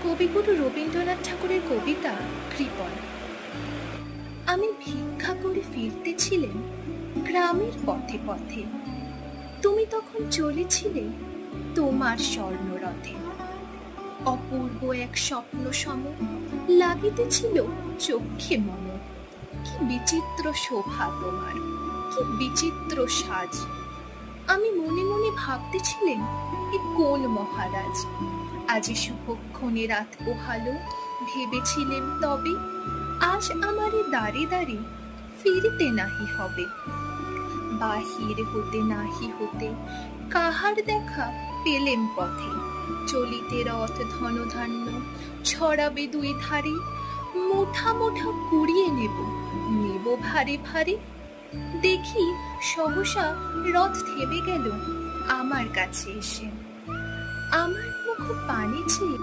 কবিগুরু রবীন্দ্রনাথ ঠাকুরের কবিতা কৃপণ। আমি ভিক্ষা করে ফিরতেছিলেন গ্রামের পথে পথে, তুমি তখন চলেছিলে তোমার স্বর্ণরথে। অপূর্ব এক স্বপ্ন সম লাগিতেছিল চক্ষে মন। কি বিচিত্র শোভা তোমার, কি বিচিত্র সাজ। আমি মনে মনে ভাবতেছিলেন এ কোন মহারাজ। আজি শুভক্ষণে রাত পোহালো, ভেবেছিলেন তবে আজ আমারে দাঁড়ে দাঁড়ে ফিরতে নাহি হবে। বাহির হতে নাহি হতে কাহার দেখা পেলেম পথে। চলিতে রথ ধনধান্য ছড়াবে দুই ধারে। মোঠা মোঠা কুড়িয়ে নেব, নেব ভারে ভারে। দেখি সহসা রথ থেমে গেল আমার কাছে এসে। আমার মুখ পানে চেয়ে